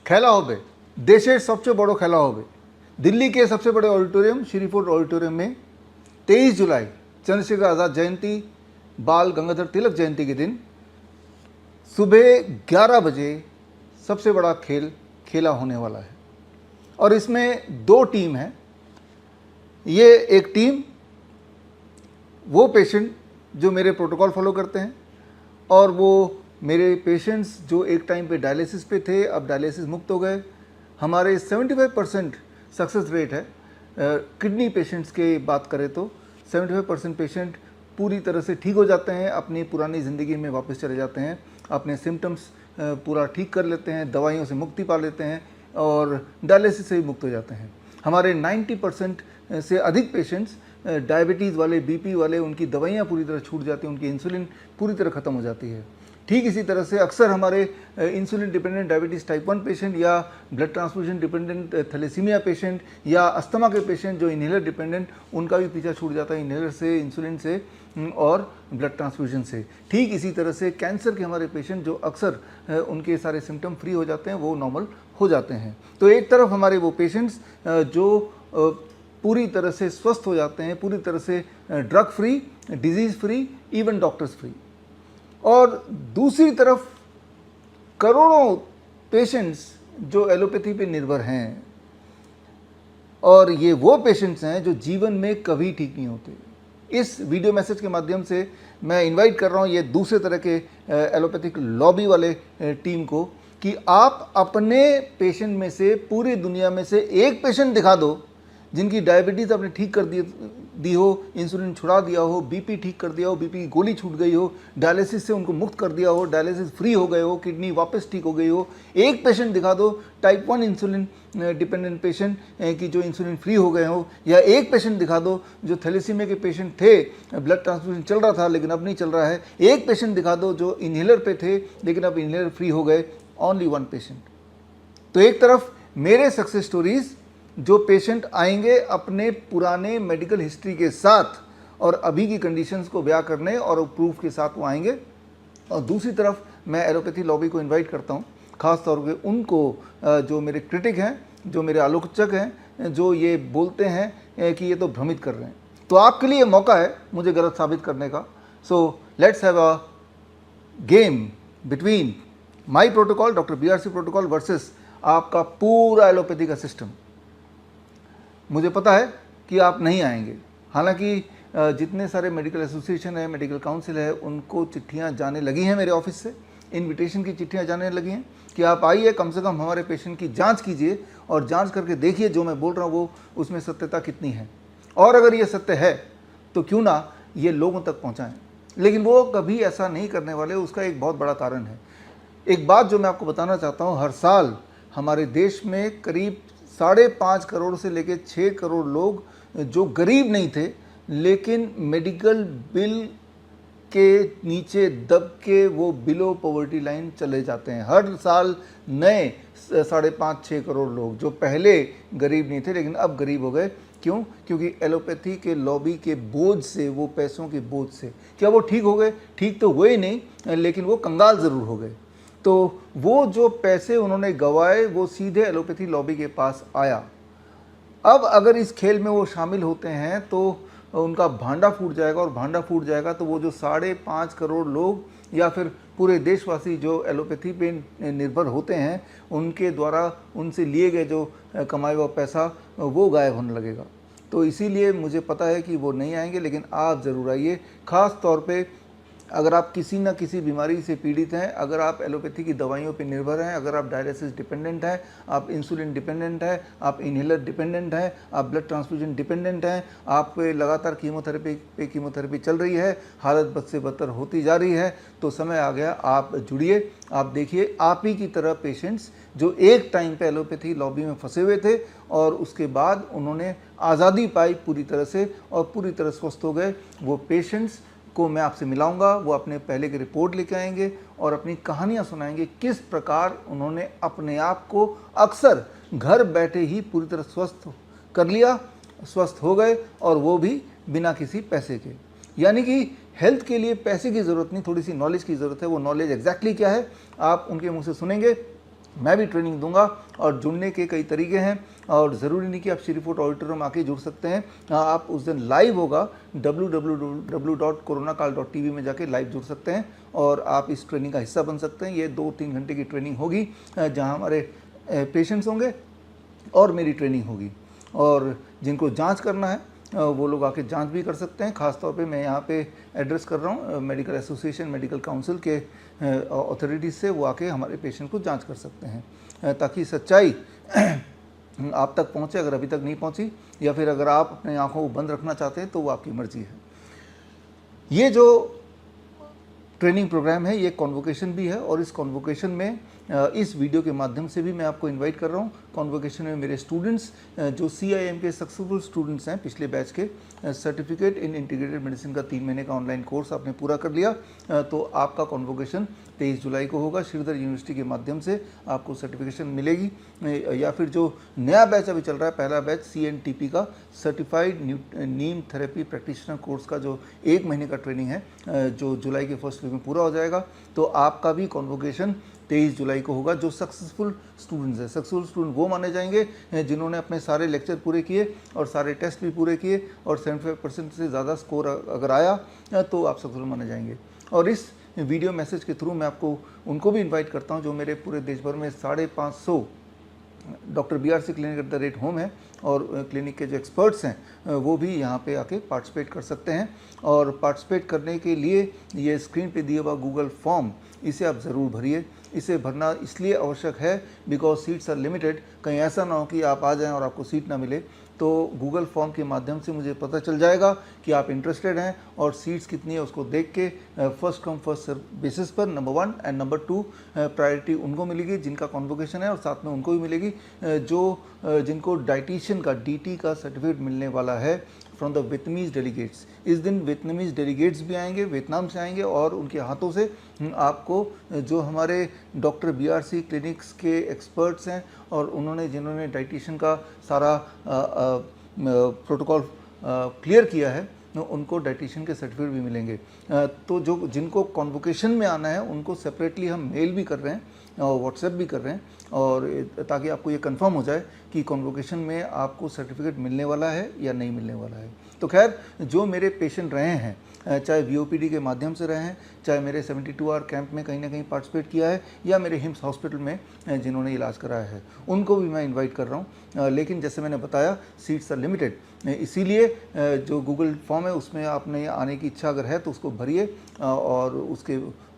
खेला होबे देशेर सबसे बड़ो खेला होबे दिल्ली के सबसे बड़े ऑडिटोरियम श्रीफोर्ड ऑडिटोरियम में 23 जुलाई चंद्रशेखर आज़ाद जयंती बाल गंगाधर तिलक जयंती के दिन सुबह 11 बजे सबसे बड़ा खेल खेला होने वाला है। और इसमें 2 टीम हैं। ये एक टीम वो पेशेंट जो मेरे प्रोटोकॉल फॉलो करते हैं और वो मेरे पेशेंट्स जो एक टाइम पे डायलिसिस पे थे अब डायलिसिस मुक्त हो गए। हमारे 75% सक्सेस रेट है। किडनी पेशेंट्स की बात करें तो 75% पेशेंट पूरी तरह से ठीक हो जाते हैं, अपनी पुरानी ज़िंदगी में वापस चले जाते हैं, अपने सिम्टम्स पूरा ठीक कर लेते हैं, दवाइयों से मुक्ति पा लेते हैं और डायलिसिस से भी मुक्त हो जाते हैं। हमारे 90% से अधिक पेशेंट्स डायबिटीज़ वाले, बीपी वाले, उनकी दवाइयाँ पूरी तरह छूट जाती हैं, उनकी इंसुलिन पूरी तरह ख़त्म हो जाती है। ठीक इसी तरह से अक्सर हमारे insulin dependent diabetes type 1 patient या blood transfusion dependent thalassemia patient या अस्थमा के पेशेंट जो इन्हेलर डिपेंडेंट, उनका भी पीछा छूट जाता है इन्हेलर से, इंसुलिन से और ब्लड ट्रांसफ्यूजन से। ठीक इसी तरह से कैंसर के हमारे पेशेंट जो अक्सर उनके सारे सिम्टम फ्री हो जाते हैं, वो नॉर्मल हो जाते हैं। तो एक तरफ हमारे वो पेशेंट्स जो पूरी तरह से स्वस्थ हो जाते हैं, पूरी तरह से drug free, disease free, even doctors free, और दूसरी तरफ करोड़ों पेशेंट्स जो एलोपैथी पे निर्भर हैं और ये वो पेशेंट्स हैं जो जीवन में कभी ठीक नहीं होते। इस वीडियो मैसेज के माध्यम से मैं इनवाइट कर रहा हूँ ये दूसरे तरह के एलोपैथिक लॉबी वाले टीम को कि आप अपने पेशेंट में से पूरी दुनिया में से एक पेशेंट दिखा दो जिनकी डायबिटीज़ आपने ठीक कर दी हो, इंसुलिन छुड़ा दिया हो, बीपी ठीक कर दिया हो, बीपी की गोली छूट गई हो, डायलिसिस से उनको मुक्त कर दिया हो, डायलिसिस फ्री हो गए हो, किडनी वापस ठीक हो गई हो। एक पेशेंट दिखा दो टाइप 1 इंसुलिन डिपेंडेंट पेशेंट की जो इंसुलिन फ्री हो गए हो, या एक पेशेंट दिखा दो जो थैलेसीमिया के पेशेंट थे, ब्लड ट्रांसफ्यूजन चल रहा था लेकिन अब नहीं चल रहा है। एक पेशेंट दिखा दो जो इन्हेलर पे थे लेकिन अब इन्हेलर फ्री हो गए। Only 1 patient. तो एक तरफ मेरे सक्सेस स्टोरीज जो पेशेंट आएंगे अपने पुराने मेडिकल हिस्ट्री के साथ और अभी की कंडीशंस को बयां करने और प्रूफ के साथ वो आएंगे, और दूसरी तरफ मैं एलोपैथी लॉबी को इनवाइट करता हूं, ख़ास तौर पे उनको जो मेरे क्रिटिक हैं, जो मेरे आलोचक हैं, जो ये बोलते हैं कि ये तो भ्रमित कर रहे हैं। तो आपके लिए मौका है मुझे गलत साबित करने का। So let's have a game between my protocol, doctor BRC protocol versus आपका पूरा एलोपैथी का सिस्टम। मुझे पता है कि आप नहीं आएंगे, हालांकि जितने सारे मेडिकल एसोसिएशन है, मेडिकल काउंसिल है, उनको चिट्ठियां जाने लगी हैं मेरे ऑफिस से, इनविटेशन की चिट्ठियां जाने लगी हैं कि आप आइए, कम से कम हमारे पेशेंट की जांच कीजिए और जांच करके देखिए जो मैं बोल रहा हूँ वो उसमें सत्यता कितनी है, और अगर ये सत्य है तो क्यों ना ये लोगों तक पहुँचाएँ। लेकिन वो कभी ऐसा नहीं करने वाले, उसका एक बहुत बड़ा कारण है। एक बात जो मैं आपको बताना चाहता हूँ, हर साल हमारे देश में करीब 5.5 करोड़ से लेकर 6 करोड़ लोग जो गरीब नहीं थे लेकिन मेडिकल बिल के नीचे दब के वो बिलो पॉवर्टी लाइन चले जाते हैं। हर साल नए 5.5-6 करोड़ लोग जो पहले गरीब नहीं थे लेकिन अब गरीब हो गए। क्यों? क्योंकि एलोपैथी के लॉबी के बोझ से, वो पैसों के बोझ से। क्या वो ठीक हो गए? ठीक तो हुए ही नहीं, लेकिन वो कंगाल ज़रूर हो गए। तो वो जो पैसे उन्होंने गंवाए वो सीधे एलोपैथी लॉबी के पास आया। अब अगर इस खेल में वो शामिल होते हैं तो उनका भांडा फूट जाएगा, और भांडा फूट जाएगा तो वो जो 5.5 करोड़ लोग या फिर पूरे देशवासी जो एलोपैथी पे निर्भर होते हैं, उनके द्वारा उनसे लिए गए जो कमाया हुआ पैसा वो गायब होने लगेगा। तो इसीलिए मुझे पता है कि वो नहीं आएंगे, लेकिन आप ज़रूर आइए। ख़ास तौर पे अगर आप किसी न किसी बीमारी से पीड़ित हैं, अगर आप एलोपैथी की दवाइयों पर निर्भर हैं, अगर आप डायलिसिस डिपेंडेंट हैं, आप इंसुलिन डिपेंडेंट हैं, आप इन्हेलर डिपेंडेंट हैं, आप ब्लड ट्रांसफ्यूजन डिपेंडेंट हैं, आप पे लगातार कीमोथेरेपी चल रही है, हालत बद से बदतर होती जा रही है, तो समय आ गया आप जुड़िए। आप देखिए, आप ही की तरह पेशेंट्स जो एक टाइम पे एलोपैथी लॉबी में फंसे हुए थे और उसके बाद उन्होंने आज़ादी पाई पूरी तरह से और पूरी तरह स्वस्थ हो गए, वो पेशेंट्स को मैं आपसे मिलाऊंगा। वो अपने पहले की रिपोर्ट लेके आएंगे और अपनी कहानियां सुनाएंगे, किस प्रकार उन्होंने अपने आप को अक्सर घर बैठे ही पूरी तरह स्वस्थ कर लिया, स्वस्थ हो गए, और वो भी बिना किसी पैसे के। यानी कि हेल्थ के लिए पैसे की ज़रूरत नहीं, थोड़ी सी नॉलेज की ज़रूरत है। वो नॉलेज एग्जैक्टली क्या है आप उनके मुंह से सुनेंगे। मैं भी ट्रेनिंग दूंगा और जुड़ने के कई तरीके हैं और ज़रूरी नहीं कि आप श्री फोर्ट ऑडिटोरियम आके जुड़ सकते हैं। आप उस दिन लाइव होगा www.coronakal.tv में जाके लाइव जुड़ सकते हैं और आप इस ट्रेनिंग का हिस्सा बन सकते हैं। ये 2-3 घंटे की ट्रेनिंग होगी जहां हमारे पेशेंट्स होंगे और मेरी ट्रेनिंग होगी। और जिनको जांच करना है वो लोग आके जांच भी कर सकते हैं। ख़ास तौर पे मैं यहाँ पे एड्रेस कर रहा हूँ मेडिकल एसोसिएशन, मेडिकल काउंसिल के अथॉरिटीज़ से, वो आके हमारे पेशेंट को जांच कर सकते हैं ताकि सच्चाई आप तक पहुँचे, अगर अभी तक नहीं पहुँची, या फिर अगर आप अपने आँखों को बंद रखना चाहते हैं तो वो आपकी मर्ज़ी है। ये जो ट्रेनिंग प्रोग्राम है ये कॉन्वोकेशन भी है और इस कॉन्वोकेशन में इस वीडियो के माध्यम से भी मैं आपको इनवाइट कर रहा हूँ। कॉन्वोकेशन में मेरे स्टूडेंट्स जो CIM के सक्सेसफुल स्टूडेंट्स हैं पिछले बैच के, सर्टिफिकेट इन इंटीग्रेटेड मेडिसिन का 3 महीने का ऑनलाइन कोर्स आपने पूरा कर लिया तो आपका कॉन्वोकेशन 23 जुलाई को होगा। श्रीधर यूनिवर्सिटी के माध्यम से आपको सर्टिफिकेशन मिलेगी, या फिर जो नया बैच अभी चल रहा है, पहला बैच CNTP का सर्टिफाइड नीम थेरेपी प्रैक्टिशनर कोर्स का जो 1 महीने का ट्रेनिंग है जो जुलाई के फर्स्ट वीक में पूरा हो जाएगा, तो आपका भी कॉन्वोकेशन 23 जुलाई को होगा। जो सक्सेसफुल स्टूडेंट्स हैं, सक्सेसफुल स्टूडेंट वो माने जाएंगे जिन्होंने अपने सारे लेक्चर पूरे किए और सारे टेस्ट भी पूरे किए और 75% से ज़्यादा स्कोर अगर आया तो आप सक्सेसफुल माने जाएंगे। और इस वीडियो मैसेज के थ्रू मैं आपको उनको भी इन्वाइट करता हूँ जो मेरे पूरे देश भर में 550 डॉक्टर BRC क्लिनिक @home है और क्लिनिक के जो एक्सपर्ट्स हैं वो भी यहाँ पे आके पार्टिसिपेट कर सकते हैं। और पार्टिसिपेट करने के लिए ये स्क्रीन पे दिया हुआ गूगल फॉर्म, इसे आप ज़रूर भरिए। इसे भरना इसलिए आवश्यक है बिकॉज सीट्स आर लिमिटेड। कहीं ऐसा ना हो कि आप आ जाएं और आपको सीट ना मिले, तो गूगल फॉर्म के माध्यम से मुझे पता चल जाएगा कि आप इंटरेस्टेड हैं और सीट्स कितनी है उसको देख के first come first serve basis पर नंबर 1 एंड नंबर 2 प्रायोरिटी उनको मिलेगी जिनका कॉन्वोकेशन है और साथ में उनको भी मिलेगी जिनको डाइटिशियन का DT का सर्टिफिकेट मिलने वाला है फ्रॉम द वियतनामीज डेलीगेट्स। इस दिन वियतनामीज डेलीगेट्स भी आएंगे, वियतनाम से आएंगे और उनके हाथों से आपको जो हमारे डॉक्टर BRC क्लिनिक्स के एक्सपर्ट्स हैं और जिन्होंने डाइटिशियन का सारा प्रोटोकॉल क्लियर किया है, उनको डाइटिशियन के सर्टिफिकेट भी मिलेंगे। तो जिनको कॉन्वोकेशन में आना है उनको सेपरेटली हम मेल भी कर रहे हैं और व्हाट्सएप भी कर रहे हैं, और ताकि आपको ये कंफर्म हो जाए कि कॉन्वोकेशन में आपको सर्टिफिकेट मिलने वाला है या नहीं मिलने वाला है। तो खैर, जो मेरे पेशेंट रहे हैं, चाहे VOPD के माध्यम से रहे हैं, चाहे मेरे 72 आवर कैंप में कहीं ना कहीं पार्टिसिपेट किया है, या मेरे हिम्स हॉस्पिटल में जिन्होंने इलाज कराया है, उनको भी मैं इनवाइट कर रहा हूँ। लेकिन जैसे मैंने बताया, सीट्स आर लिमिटेड, इसीलिए जो गूगल फॉर्म है उसमें आपने आने की इच्छा अगर है तो उसको भरिए और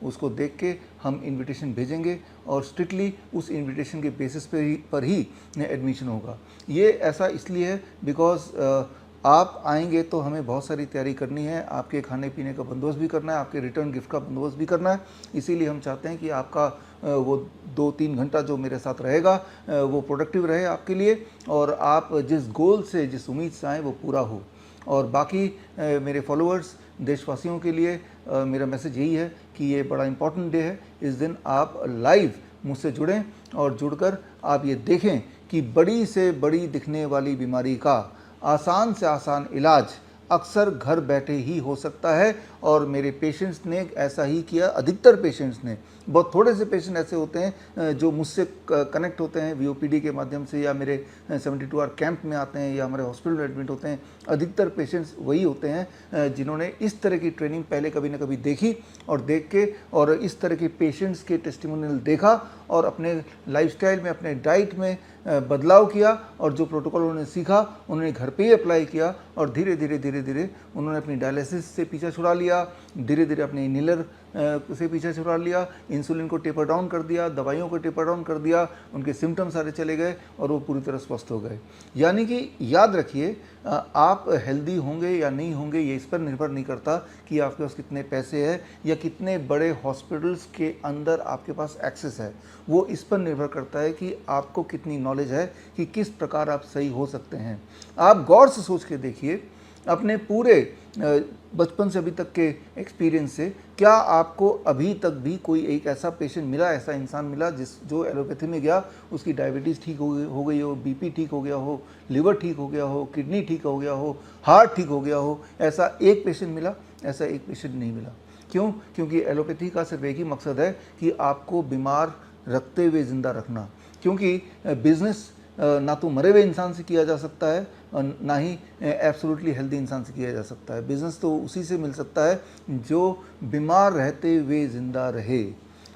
उसको देख के हम इनविटेशन भेजेंगे और स्ट्रिक्टली उस इनविटेशन के बेसिस पर ही एडमिशन होगा। ये ऐसा इसलिए है बिकॉज आप आएंगे तो हमें बहुत सारी तैयारी करनी है, आपके खाने पीने का बंदोबस्त भी करना है, आपके रिटर्न गिफ्ट का बंदोबस्त भी करना है। इसीलिए हम चाहते हैं कि आपका वो 2-3 घंटा जो मेरे साथ रहेगा वो प्रोडक्टिव रहे आपके लिए, और आप जिस गोल से, जिस उम्मीद से आएँ वो पूरा हो। और बाकी मेरे फॉलोअर्स, देशवासियों के लिए मेरा मैसेज यही है कि ये बड़ा इम्पॉर्टेंट डे है। इस दिन आप लाइव मुझसे जुड़ें और जुड़कर आप ये देखें कि बड़ी से बड़ी दिखने वाली बीमारी का आसान से आसान इलाज अक्सर घर बैठे ही हो सकता है। और मेरे पेशेंट्स ने ऐसा ही किया, अधिकतर पेशेंट्स ने। बहुत थोड़े से पेशेंट ऐसे होते हैं जो मुझसे कनेक्ट होते हैं VOPD के माध्यम से, या मेरे 72 आवर कैंप में आते हैं, या हमारे हॉस्पिटल में एडमिट होते हैं। अधिकतर पेशेंट्स वही होते हैं जिन्होंने इस तरह की ट्रेनिंग पहले कभी ना कभी देखी और देख के और इस तरह के पेशेंट्स के टेस्टिमोनियल देखा और अपने लाइफस्टाइल में, अपने डाइट में बदलाव किया, और जो प्रोटोकॉल उन्होंने सीखा उन्होंने घर पे ही अप्लाई किया, और धीरे धीरे उन्होंने अपनी डायलिसिस से पीछा छुड़ा लिया, धीरे धीरे अपने इनहेलर से पीछा छुड़ा लिया, इंसुलिन को टेपर डाउन कर दिया, दवाइयों को टेपर डाउन कर दिया, उनके सिम्टम्स सारे चले गए और वो पूरी तरह स्वस्थ हो गए। यानी कि याद रखिए, आप हेल्दी होंगे या नहीं होंगे ये इस पर निर्भर नहीं करता कि आपके पास कितने पैसे हैं या कितने बड़े हॉस्पिटल्स के अंदर आपके पास एक्सेस है। वो इस पर निर्भर करता है कि आपको कितनी नॉलेज है कि किस प्रकार आप सही हो सकते हैं। आप गौर से सोच के देखिए, अपने पूरे बचपन से अभी तक के एक्सपीरियंस से, क्या आपको अभी तक भी कोई एक ऐसा पेशेंट मिला, ऐसा इंसान मिला जो एलोपैथी में गया, उसकी डायबिटीज़ ठीक हो गई हो, BP ठीक हो गया हो, लिवर ठीक हो गया हो, किडनी ठीक हो गया हो, हार्ट ठीक हो गया हो? ऐसा एक पेशेंट मिला? ऐसा एक पेशेंट नहीं मिला। क्यों? क्योंकि एलोपैथी का सिर्फ एक ही मकसद है कि आपको बीमार रखते हुए ज़िंदा रखना, क्योंकि बिज़नेस ना तो मरे हुए इंसान से किया जा सकता है और ना ही एब्सोल्युटली हेल्दी इंसान से किया जा सकता है। बिज़नेस तो उसी से मिल सकता है जो बीमार रहते हुए ज़िंदा रहे।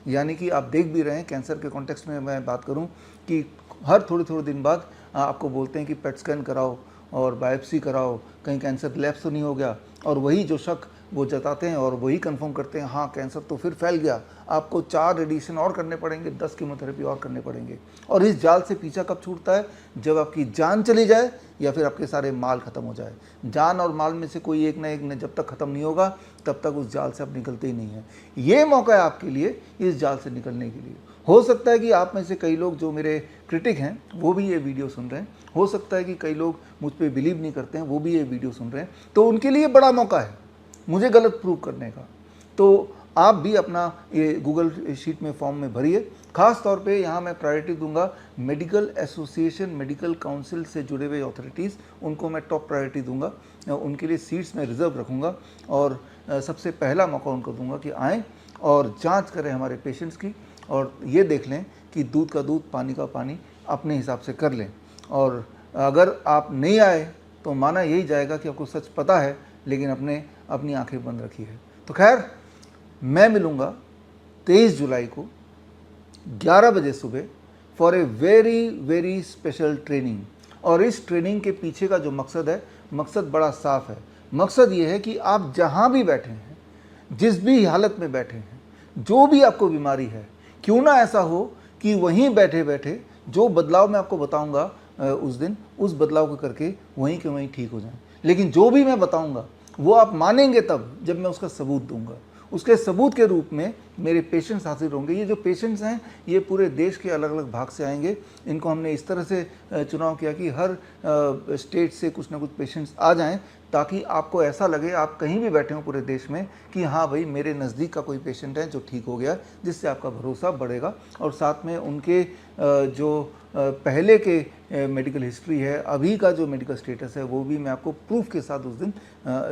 यानी कि आप देख भी रहे हैं, कैंसर के कॉन्टेक्स्ट में मैं बात करूं कि हर थोड़े थोड़े दिन बाद आपको बोलते हैं कि पेट स्कैन कराओ और बायोप्सी कराओ, कहीं कैंसर लैप्स तो नहीं हो गया, और वही जो शक वो जताते हैं और वही कंफर्म करते हैं, हाँ कैंसर तो फिर फैल गया, आपको 4 रेडिएशन और करने पड़ेंगे, 10 कीमोथेरेपी और करने पड़ेंगे। और इस जाल से पीछा कब छूटता है? जब आपकी जान चली जाए या फिर आपके सारे माल ख़त्म हो जाए। जान और माल में से कोई एक ना एक ने जब तक ख़त्म नहीं होगा तब तक उस जाल से आप निकलते ही नहीं हैं। ये मौका है आपके लिए इस जाल से निकलने के लिए। हो सकता है कि आप में से कई लोग जो मेरे क्रिटिक हैं वो भी ये वीडियो सुन रहे हैं, हो सकता है कि कई लोग मुझ पर बिलीव नहीं करते हैं वो भी ये वीडियो सुन रहे हैं, तो उनके लिए बड़ा मौका है मुझे गलत प्रूव करने का। तो आप भी अपना ये गूगल शीट में फॉर्म में भरिए। खास तौर पे यहाँ मैं प्रायोरिटी दूंगा मेडिकल एसोसिएशन, मेडिकल काउंसिल से जुड़े हुए अथॉरिटीज़, उनको मैं टॉप प्रायोरिटी दूंगा, उनके लिए सीट्स में रिजर्व रखूँगा और सबसे पहला मौका उनको दूंगा कि आएँ और जांच करें हमारे पेशेंट्स की और ये देख लें कि दूध का दूध, पानी का पानी अपने हिसाब से कर लें। और अगर आप नहीं आए तो माना यही जाएगा कि आपको सच पता है लेकिन अपनी आंखें बंद रखी है। तो खैर, मैं मिलूँगा 23 जुलाई को 11 बजे सुबह for a very very special training. और इस ट्रेनिंग के पीछे का जो मकसद है, मकसद बड़ा साफ है। मकसद ये है कि आप जहाँ भी बैठे हैं, जिस भी हालत में बैठे हैं, जो भी आपको बीमारी है, क्यों ना ऐसा हो कि वहीं बैठे बैठे जो बदलाव मैं आपको बताऊंगा उस दिन, उस बदलाव को करके वहीं के वहीं ठीक हो जाएं। लेकिन जो भी मैं बताऊंगा वो आप मानेंगे तब जब मैं उसका सबूत दूंगा। उसके सबूत के रूप में मेरे पेशेंट्स हाजिर होंगे। ये जो पेशेंट्स हैं ये पूरे देश के अलग अलग भाग से आएंगे। इनको हमने इस तरह से चुनाव किया कि हर स्टेट से कुछ ना कुछ पेशेंट्स आ जाएं, ताकि आपको ऐसा लगे आप कहीं भी बैठे हो पूरे देश में कि हाँ भाई मेरे नज़दीक का कोई पेशेंट है जो ठीक हो गया, जिससे आपका भरोसा बढ़ेगा। और साथ में उनके जो पहले के मेडिकल हिस्ट्री है, अभी का जो मेडिकल स्टेटस है, वो भी मैं आपको प्रूफ के साथ उस दिन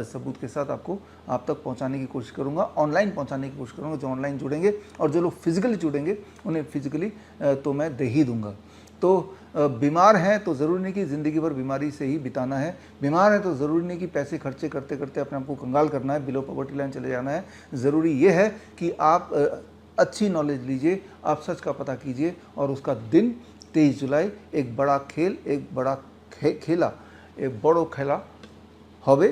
सबूत के साथ आप तक पहुंचाने की कोशिश करूंगा, ऑनलाइन पहुंचाने की कोशिश करूंगा। जो ऑनलाइन जुड़ेंगे और जो लोग फिजिकली जुड़ेंगे उन्हें फिजिकली तो मैं दे ही दूंगा। तो बीमार हैं तो ज़रूरी नहीं कि ज़िंदगी भर बीमारी से ही बिताना है। बीमार है तो ज़रूरी नहीं कि पैसे खर्चे करते करते अपने आप को कंगाल करना है, बिलो पॉवर्टी लाइन चले जाना है। ज़रूरी ये है कि आप अच्छी नॉलेज लीजिए, आप सच का पता कीजिए और उसका दिन 23 जुलाई एक बड़ा खेल, एक बड़ा खेला, एक बड़ो खेला होवे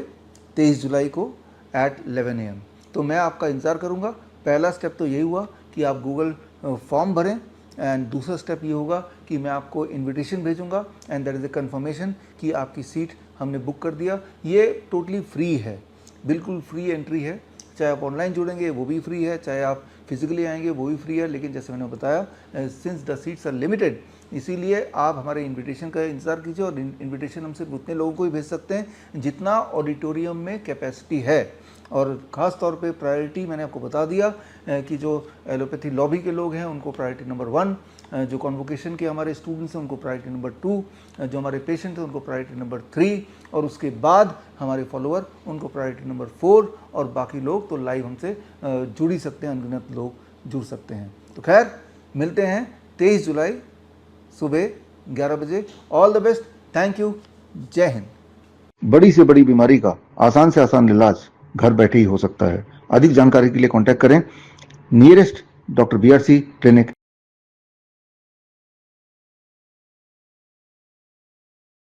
23 जुलाई को एट 11 AM। तो मैं आपका इंतज़ार करूँगा। पहला स्टेप तो यही हुआ कि आप गूगल फॉर्म भरें, एंड दूसरा स्टेप ये होगा कि मैं आपको इनविटेशन भेजूंगा and that is a confirmation कि आपकी सीट हमने बुक कर दिया। ये टोटली फ्री है, बिल्कुल फ्री एंट्री है। चाहे आप ऑनलाइन जुड़ेंगे वो भी फ्री है, चाहे आप फिजिकली आएंगे वो भी फ्री है। लेकिन जैसे मैंने बताया, since the seats are limited, इसीलिए आप हमारे इनविटेशन का इंतज़ार कीजिए। और इनविटेशन हम सिर्फ उतने लोगों को ही भेज सकते हैं जितना ऑडिटोरियम में कैपेसिटी है। और ख़ास तौर पे प्रायोरिटी मैंने आपको बता दिया कि जो एलोपैथी लॉबी के लोग हैं उनको प्रायोरिटी नंबर 1, जो कॉन्वोकेशन के हमारे स्टूडेंट्स हैं उनको प्रायोरिटी नंबर 2, जो हमारे पेशेंट हैं उनको प्रायोरिटी नंबर 3, और उसके बाद हमारे फॉलोअर उनको प्रायोरिटी नंबर 4, और बाकी लोग तो लाइव हमसे जुड़ ही सकते हैं, अनगिनत लोग जुड़ सकते हैं। तो खैर, मिलते हैं 23 जुलाई सुबह 11 बजे। All the best, thank you, जय हिंद। बड़ी से बड़ी बीमारी का आसान से आसान इलाज घर बैठे ही हो सकता है। अधिक जानकारी के लिए कांटेक्ट करें नियरेस्ट डॉक्टर BRC क्लिनिक